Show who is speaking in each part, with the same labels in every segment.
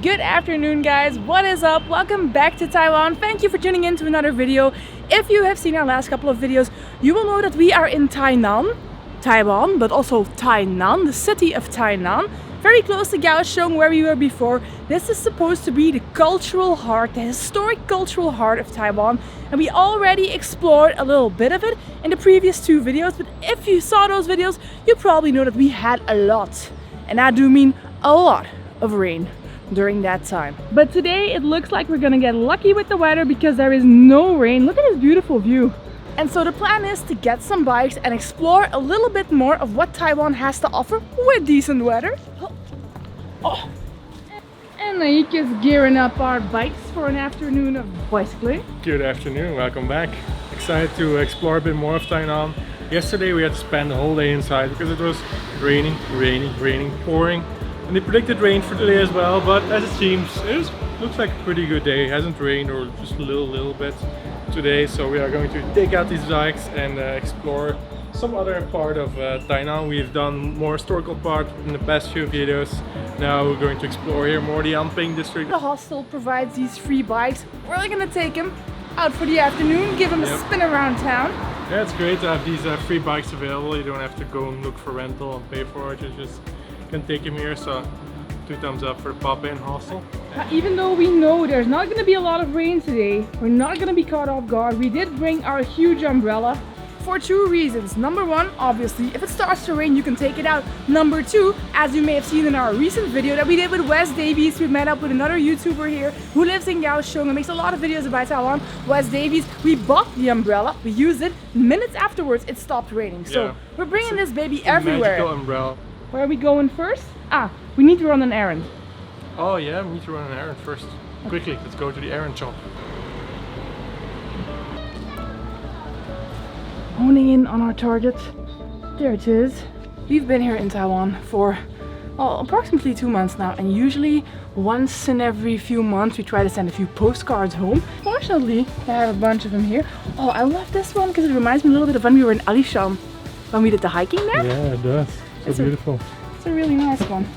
Speaker 1: Good afternoon, guys. What is up? Welcome back to Taiwan. Thank you for tuning in to another video. If you have seen our last couple of videos, you will know that we are in Tainan, Taiwan, but also Tainan, the city of Tainan, very close to Kaohsiung, where we were before. This is supposed to be the cultural heart, the historic cultural heart of Taiwan, and we already explored a little bit of it in the previous two videos. But if you saw those videos, you probably know that we had a lot, and I do mean a lot of rain during that time. But today it looks like we're gonna get lucky with the weather because there is no rain. Look at this beautiful view. And so the plan is to get some bikes and explore a little bit more of what Taiwan has to offer with decent weather. Oh. And Naik is gearing up our bikes for an afternoon of bicycling.
Speaker 2: Good afternoon, welcome back. Excited to explore a bit more of Tainan. Yesterday we had to spend the whole day inside because it was raining, pouring. And they predicted rain for today as well, but as it seems, looks like a pretty good day. It hasn't rained or just a little bit today, so we are going to take out these bikes and explore some other part of Tainan. We've done more historical part in the past few videos. Now we're going to explore here more the Anping district.
Speaker 1: The hostel provides these free bikes. We're gonna take them out for the afternoon, give them a spin around town.
Speaker 2: Yeah, it's great to have these free bikes available. You don't have to go and look for rental and pay for it. You just can take him here, so 2 thumbs up for Papa and Hostel.
Speaker 1: Even though we know there's not going to be a lot of rain today, we're not going to be caught off guard. We did bring our huge umbrella for 2 reasons. Number 1, obviously, if it starts to rain, you can take it out. Number 2, as you may have seen in our recent video that we did with Wes Davies, we met up with another YouTuber here who lives in Kaohsiung and makes a lot of videos about Taiwan. Wes Davies, we bought the umbrella, we used it. Minutes afterwards, it stopped raining. So we're bringing this baby everywhere.
Speaker 2: Magical umbrella.
Speaker 1: Where are we going first? We need to run an errand.
Speaker 2: Oh yeah, we need to run an errand first. Okay. Quickly, let's go to the errand shop.
Speaker 1: Honing in on our target. There it is. We've been here in Taiwan for approximately 2 months now, and usually once in every few months we try to send a few postcards home. Fortunately, I have a bunch of them here. Oh, I love this one because it reminds me a little bit of when we were in Alishan, when we did the hiking there.
Speaker 2: Yeah, it does. It's beautiful.
Speaker 1: It's a really nice one.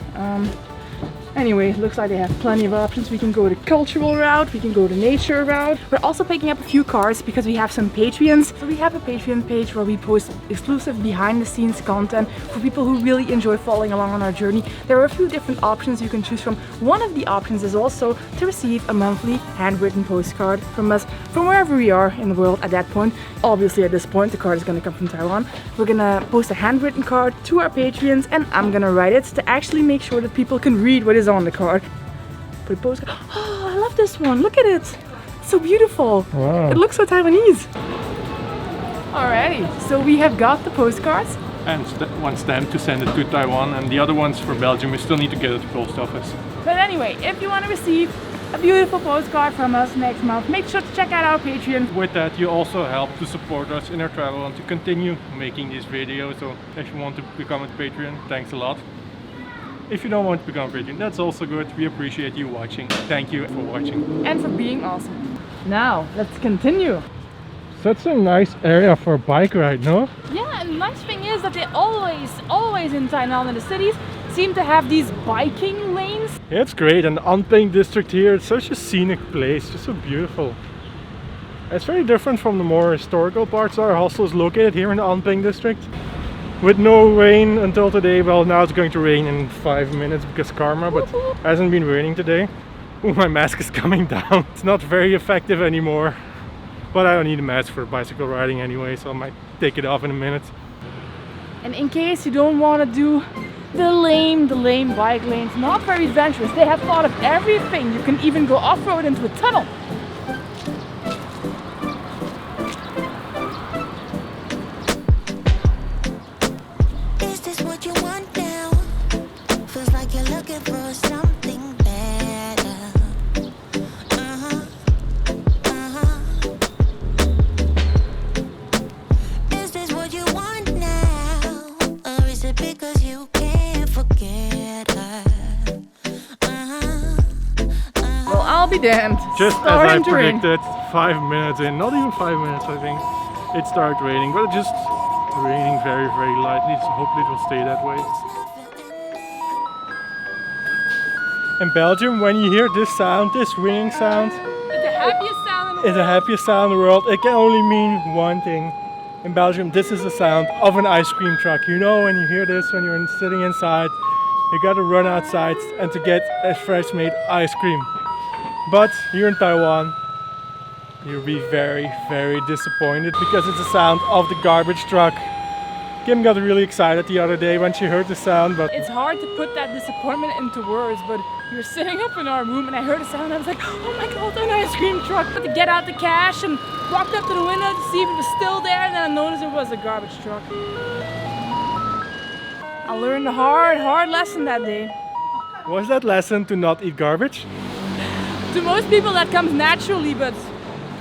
Speaker 1: Anyway, it looks like they have plenty of options. We can go the cultural route, we can go the nature route. We're also picking up a few cars because we have some Patreons. So we have a Patreon page where we post exclusive behind the scenes content for people who really enjoy following along on our journey. There are a few different options you can choose from. One of the options is also to receive a monthly handwritten postcard from us from wherever we are in the world at that point. Obviously at this point the card is going to come from Taiwan. We're going to post a handwritten card to our Patreons and I'm going to write it to actually make sure that people can read what is on the card. Put a postcard. Oh, I love this one. Look at it. It's so beautiful.
Speaker 2: Wow.
Speaker 1: It looks so Taiwanese. Alrighty, so we have got the postcards.
Speaker 2: And one stamp to send it to Taiwan, and the other ones for Belgium. We still need to get it to the post office.
Speaker 1: But anyway, if you want to receive a beautiful postcard from us next month, make sure to check out our Patreon.
Speaker 2: With that, you also help to support us in our travel and to continue making these videos. So if you want to become a Patreon, thanks a lot. If you don't want to become a Patreon, that's also good. We appreciate you watching. Thank you for watching.
Speaker 1: And for being awesome. Now, let's continue.
Speaker 2: Such a nice area for a bike ride, no?
Speaker 1: Yeah, and the nice thing is that they always in Tainan in the cities seem to have these biking lanes.
Speaker 2: Yeah, it's great. And the Anping district here, it's such a scenic place, just so beautiful. It's very different from the more historical parts. Our hostel is located here in the Anping district. With no rain until today. Well, now it's going to rain in 5 minutes because karma, but it hasn't been raining today. Ooh, my mask is coming down. It's not very effective anymore. But I don't need a mask for bicycle riding anyway, so I might take it off in a minute.
Speaker 1: And in case you don't want to do the lame bike lanes, not very adventurous, they have thought of everything. You can even go off-road into a tunnel.
Speaker 3: Is this what you want now? Feels like you're looking for something better. Is this what you want now? Or is it because you can't forget her?
Speaker 1: Well, I'll be damned.
Speaker 2: Just as I predicted, 5 minutes in, not even 5 minutes I think, it started raining, but it just raining very lightly, so hopefully it will stay that way. In Belgium, when you hear this sound, this ringing sound,
Speaker 1: It's the happiest sound in the
Speaker 2: it's the happiest sound in the world. It can only mean one thing. In Belgium, this is the sound of an ice cream truck. You know, when you hear this, when you're sitting inside, you gotta run outside and to get a fresh made ice cream. But here in Taiwan, you'll be very, very disappointed because it's the sound of the garbage truck. Kim got really excited the other day when she heard the sound, but
Speaker 1: It's hard to put that disappointment into words, but we were sitting up in our room and I heard a sound and I was like, oh my god, an ice cream truck. But to get out the cash and walked up to the window to see if it was still there, and then I noticed it was a garbage truck. I learned a hard lesson that day.
Speaker 2: was that lesson to not eat garbage?
Speaker 1: To most people that comes naturally, but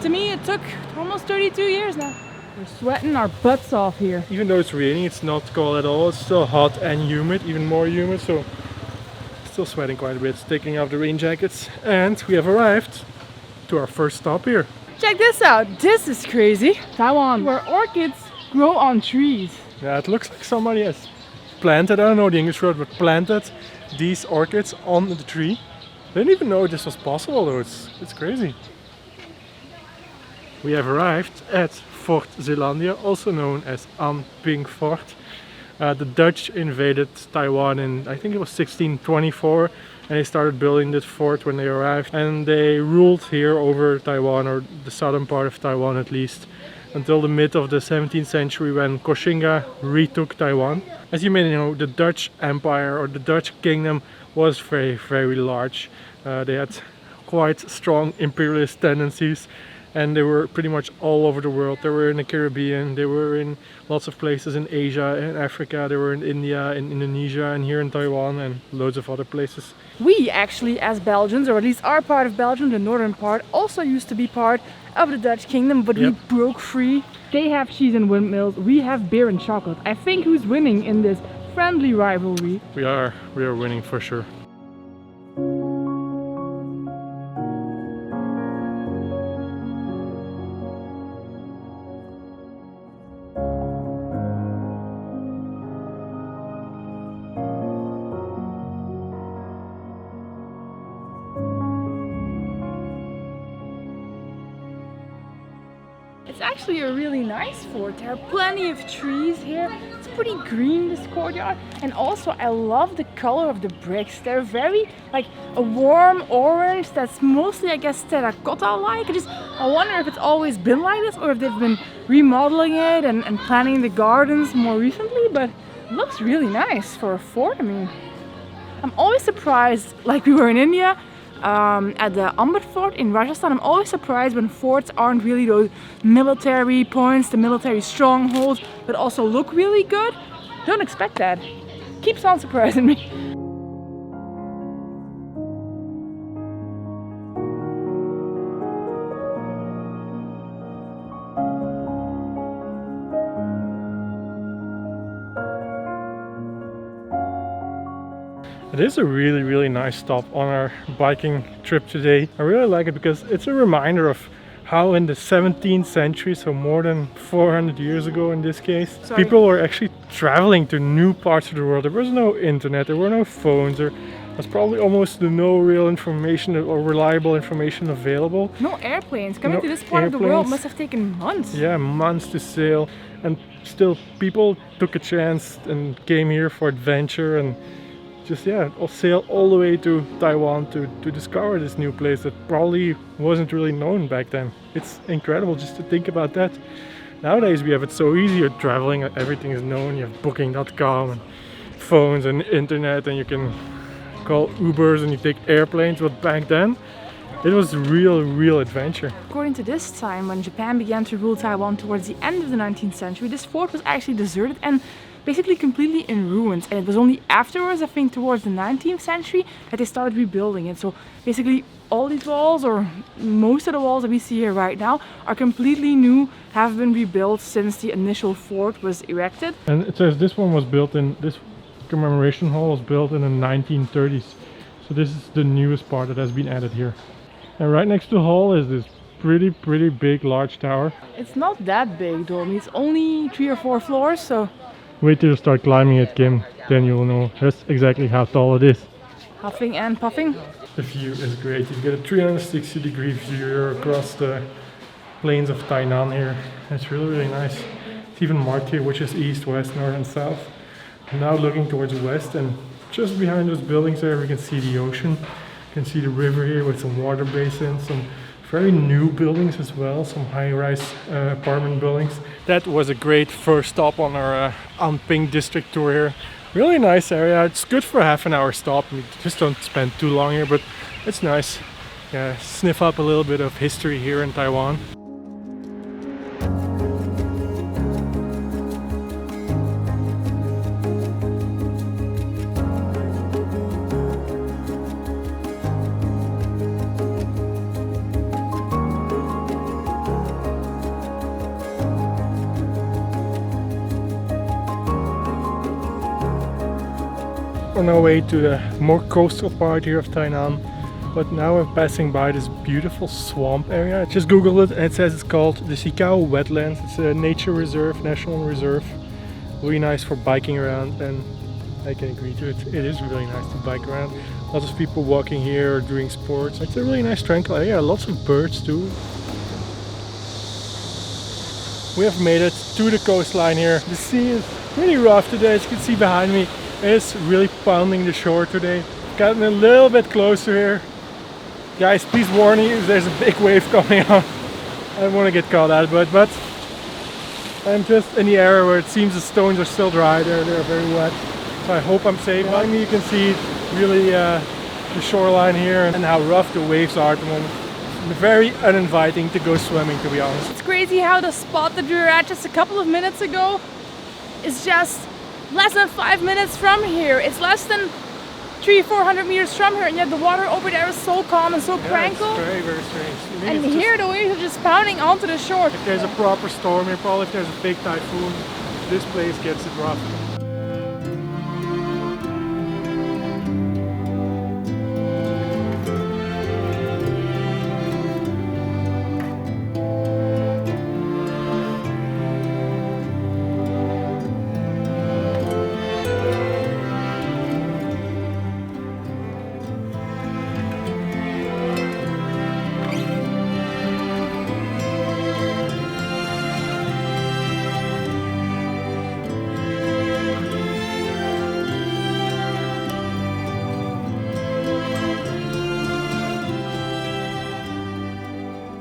Speaker 1: to me it took almost 32 years now. We're sweating our butts off here.
Speaker 2: Even though it's raining, it's not cold at all. It's still hot and humid, even more humid, so still sweating quite a bit, taking off the rain jackets. And we have arrived to our first stop here.
Speaker 1: Check this out, this is crazy. Taiwan, where orchids grow on trees.
Speaker 2: Yeah, it looks like somebody has planted, I don't know the English word, but planted these orchids on the tree. I didn't even know this was possible though, it's crazy. We have arrived at Fort Zeelandia, also known as An Ping Fort. The Dutch invaded Taiwan in, I think it was 1624, and they started building this fort when they arrived. And they ruled here over Taiwan, or the southern part of Taiwan at least, until the mid of the 17th century when Koxinga retook Taiwan. As you may know, the Dutch Empire or the Dutch Kingdom was very, very large. They had quite strong imperialist tendencies, and they were pretty much all over the world. They were in the Caribbean, they were in lots of places in Asia and Africa, they were in India, in Indonesia, and here in Taiwan, and loads of other places.
Speaker 1: We actually, as Belgians, or at least our part of Belgium, the northern part, also used to be part of the Dutch kingdom, but we broke free. They have cheese and windmills, we have beer and chocolate. I think who's winning in this friendly rivalry?
Speaker 2: We are winning for sure.
Speaker 1: It's actually a really nice fort. There are plenty of trees here. It's pretty green, this courtyard. And also I love the color of the bricks. They're very like a warm orange that's mostly, I guess, terracotta-like. I wonder if it's always been like this or if they've been remodeling it and planting the gardens more recently, but it looks really nice for a fort. I mean, I'm always surprised, like we were in India, at the Amber Fort in Rajasthan. I'm always surprised when forts aren't really those military points, the military strongholds, but also look really good. Don't expect that. Keeps on surprising me.
Speaker 2: It is a really, really nice stop on our biking trip today. I really like it because it's a reminder of how in the 17th century, so more than 400 years ago in this case, people were actually traveling to new parts of the world. There was no internet, there were no phones, there was probably almost no real information or reliable information available.
Speaker 1: No airplanes. Coming to this part of the world must have taken months.
Speaker 2: Yeah, months to sail, and still people took a chance and came here for adventure and just sail all the way to Taiwan to discover this new place that probably wasn't really known back then. It's incredible just to think about that. Nowadays we have it so easy, you're traveling, everything is known, you have booking.com and phones and internet, and you can call Ubers and you take airplanes, but back then it was real adventure.
Speaker 1: According to this time, when Japan began to rule Taiwan towards the end of the 19th century, this fort was actually deserted and basically completely in ruins, and it was only afterwards, I think towards the 19th century, that they started rebuilding it. So basically all these walls, or most of the walls that we see here right now, are completely new, have been rebuilt since the initial fort was erected.
Speaker 2: And it says this one was built in, this commemoration hall was built in the 1930s. So this is the newest part that has been added here. And right next to the hall is this pretty big large tower.
Speaker 1: It's not that big though, I mean, it's only 3 or 4 floors, so...
Speaker 2: Wait till you start climbing it, Kim, then you'll know just exactly how tall it is.
Speaker 1: Huffing and puffing.
Speaker 2: The view is great. You get a 360-degree view across the plains of Tainan here. It's really, really nice. It's even marked here which is east, west, north and south. I'm now looking towards west, and just behind those buildings there we can see the ocean. You can see the river here with some water basins, some very new buildings as well, some high-rise apartment buildings. That was a great first stop on our Anping district tour here. Really nice area. It's good for a half an hour stop. We just don't spend too long here, but it's nice. Yeah, sniff up a little bit of history here in Taiwan. On our way to the more coastal part here of Tainan, but now we're passing by this beautiful swamp area. I just googled it and it says it's called the Zikao wetlands. It's a nature reserve, national reserve. Really nice for biking around, and I can agree to it. It is really nice to bike around. Lots of people walking here or doing sports. It's a really nice tranquil area. Lots of birds too. We have made it to the coastline here. The sea is pretty rough today, as you can see behind me. It's really pounding the shore today. Gotten a little bit closer here. Guys, please warn you if there's a big wave coming on. I don't want to get caught out, but I'm just in the area where it seems the stones are still dry. They're very wet. So I hope I'm safe. Behind me you can see really the shoreline here and how rough the waves are at the moment. It's very uninviting to go swimming, to be honest.
Speaker 1: It's crazy how the spot that we were at just a couple of minutes ago is just less than 5 minutes from here. It's less than 300-400 meters from here, and yet the water over there is so calm and so tranquil.
Speaker 2: It's very, very strange.
Speaker 1: And here the waves are just pounding onto the shore.
Speaker 2: If there's a proper storm here, probably if there's a big typhoon, this place gets it rough.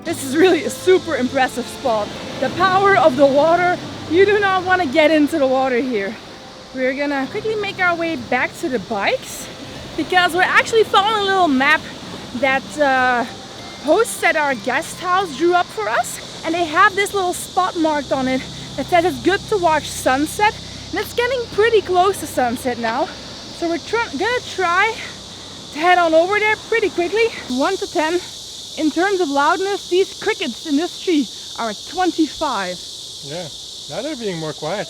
Speaker 1: This is really a super impressive spot. The power of the water, you do not want to get into the water here. We're gonna quickly make our way back to the bikes because we're actually following a little map that hosts at our guest house drew up for us, and they have this little spot marked on it that says it's good to watch sunset, and it's getting pretty close to sunset now. So we're gonna try to head on over there pretty quickly. 1 to 10. In terms of loudness, these crickets in this tree are at 25.
Speaker 2: Yeah, now they're being more quiet.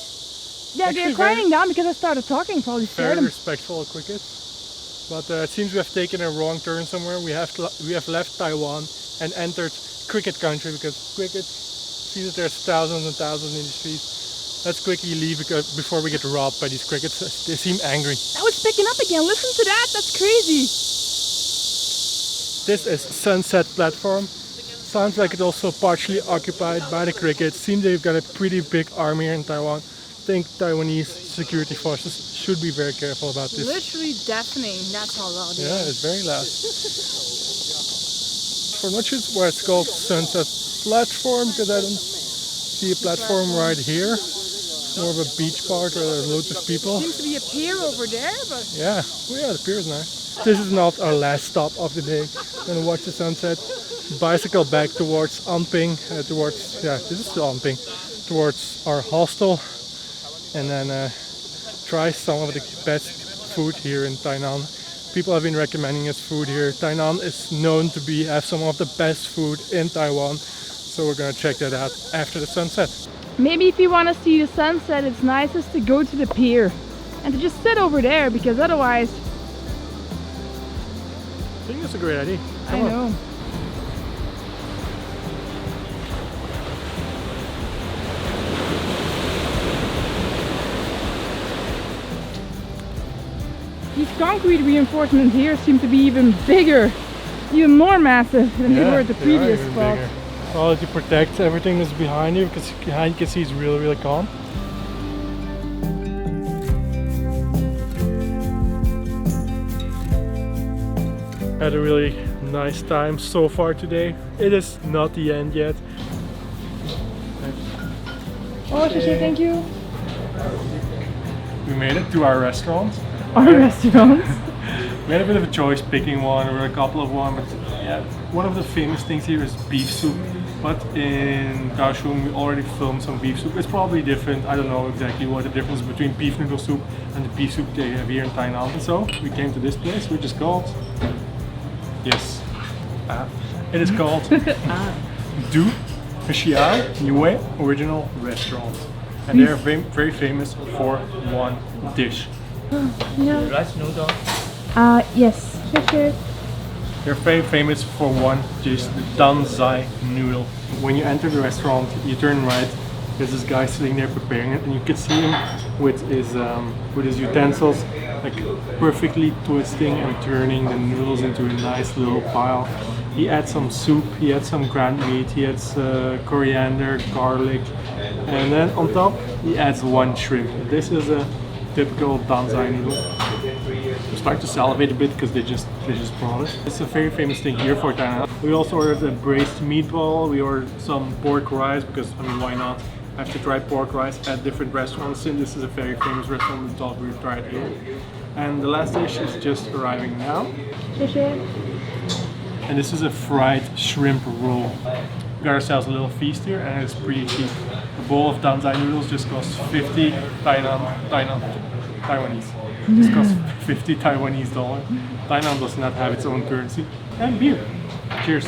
Speaker 1: Yeah,
Speaker 2: Actually,
Speaker 1: they're quieting down because I started talking, probably scared
Speaker 2: Very
Speaker 1: them.
Speaker 2: respectful crickets. But it seems we have taken a wrong turn somewhere. We have left Taiwan and entered cricket country because crickets, see that there's thousands and thousands in the streets. Let's quickly leave before we get robbed by these crickets. They seem angry.
Speaker 1: Now it's picking up again. Listen to that. That's crazy.
Speaker 2: This is Sunset Platform. Sounds like it's also partially occupied by the crickets. Seems they've got a pretty big army here in Taiwan. I think Taiwanese security forces should be very careful about this.
Speaker 1: Literally deafening. That's how loud it
Speaker 2: Yeah,
Speaker 1: is.
Speaker 2: it's very loud. For not sure why it's called Sunset Platform, because I don't see a platform right here. It's more of a beach part where there are loads of people.
Speaker 1: Seems to be a pier over there, but
Speaker 2: Yeah, oh yeah, the pier is nice. This is not our last stop of the day. We're gonna watch the sunset. Bicycle back towards Anping, this is the Anping, towards our hostel, and then try some of the best food here in Tainan. People have been recommending us food here. Tainan is known to have some of the best food in Taiwan, so we're gonna check that out after the sunset.
Speaker 1: maybe if you want to see the sunset, it's nicest to go to the pier and to just sit over there, because otherwise,
Speaker 2: I think that's a great idea.
Speaker 1: I
Speaker 2: Come on.
Speaker 1: know. These concrete reinforcements here seem to be even bigger, even more massive than they were at the
Speaker 2: they are
Speaker 1: previous
Speaker 2: even
Speaker 1: spot.
Speaker 2: bigger. Well, to protect everything that's behind you, because behind you can see it's really, really calm. Had a really nice time so far today. It is not the end yet.
Speaker 1: Oh, Shashi, thank you.
Speaker 2: We made it to our restaurant.
Speaker 1: Our restaurants.
Speaker 2: We had a bit of a choice picking one or a couple of one, but yeah, one of the famous things here is beef soup. But in Kaohsiung we already filmed some beef soup. It's probably different. I don't know exactly what the difference between beef noodle soup and the beef soup they have here in Tainan. And so we came to this place, which is called, yes, it is called Du Hsiao Yue Original Restaurant. And they are very famous for one dish.
Speaker 1: Yeah.
Speaker 4: Rice noodle.
Speaker 1: Yes. Shashi.
Speaker 2: They're very famous for one dish, the danzai noodle. When you enter the restaurant, you turn right. There's this guy sitting there preparing it, and you can see him with his utensils, like perfectly twisting and turning the noodles into a nice little pile. He adds some soup, he adds some ground meat, he adds coriander, garlic, and then on top he adds one shrimp. This is a typical danzai noodle. I'm starting to salivate a bit because they just brought it. It's a very famous thing here for Tainan. We also ordered a braised meatball. We ordered some pork rice because, I mean, why not? I have to try pork rice at different restaurants since this is a very famous restaurant. We thought we would try it here. And the last dish is just arriving now. And this is a fried shrimp roll. We got ourselves a little feast here and it's pretty cheap. A bowl of danzai noodles just costs 50 Taiwanese. Just costs 50 Taiwanese dollar. Tainan does not have its own currency. And beer. Cheers.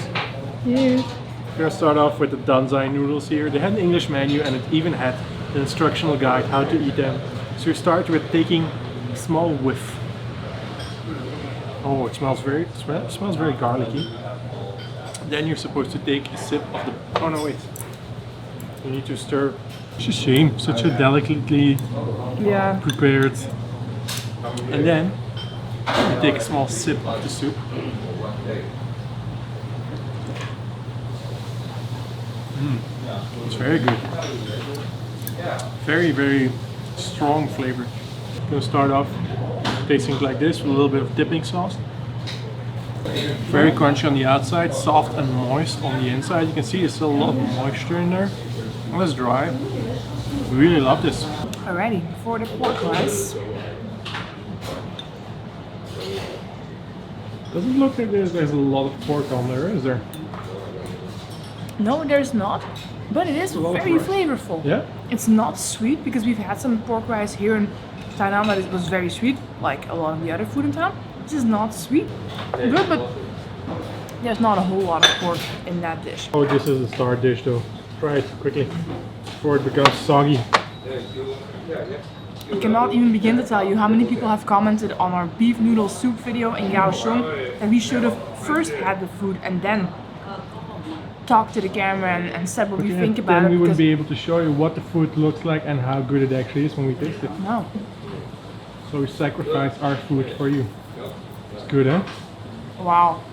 Speaker 1: Cheers.
Speaker 2: We're gonna start off with the danzai noodles here. They had an English menu and it even had an instructional guide how to eat them. So you start with taking a small whiff. Oh, it smells very garlicky. Then you're supposed to take a sip of the. Oh no, wait. You need to stir. It's a shame, such a delicately prepared. And then you take a small sip of the soup. It's very good. Very, very strong flavor. I'm gonna start off tasting like this with a little bit of dipping sauce. Very crunchy on the outside, soft and moist on the inside. You can see there's still a lot of moisture in there. And it's dry. Really love this.
Speaker 1: Alrighty, for the pork rice.
Speaker 2: Doesn't look like there's a lot of pork on there, is there?
Speaker 1: No, there's not. But it is very flavorful.
Speaker 2: Yeah?
Speaker 1: It's not sweet because we've had some pork rice here in Tainan that it was very sweet, like a lot of the other food in town. This is not sweet. Good, but there's not a whole lot of pork in that dish.
Speaker 2: Oh, this is a star dish though. Try it quickly before it becomes soggy.
Speaker 1: I cannot even begin to tell you how many people have commented on our beef noodle soup video in Kaohsiung that we should have first had the food and then talked to the camera and said what we think about
Speaker 2: then
Speaker 1: it.
Speaker 2: we wouldn't be able to show you what the food looks like and how good it actually is when we taste it.
Speaker 1: No.
Speaker 2: So we sacrifice our food for you. It's good, eh?
Speaker 1: Wow.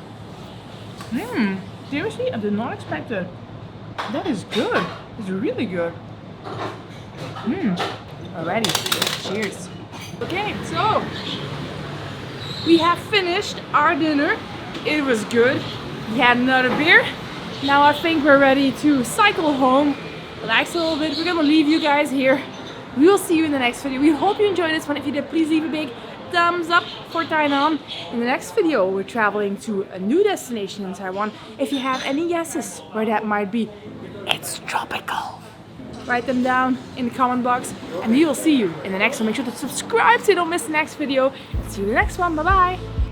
Speaker 1: Seriously, I did not expect it. That is good. It's really good. Alrighty. Cheers. Okay, so we have finished our dinner. It was good. We had another beer. Now I think we're ready to cycle home, relax a little bit. We're gonna leave you guys here. We will see you in the next video. We hope you enjoyed this one. If you did, please leave a big thumbs up for Tainan. In the next video, we're traveling to a new destination in Taiwan. If you have any guesses where that might be, it's tropical. Write them down in the comment box and we will see you in the next one. Make sure to subscribe so you don't miss the next video. See you in the next one. Bye bye.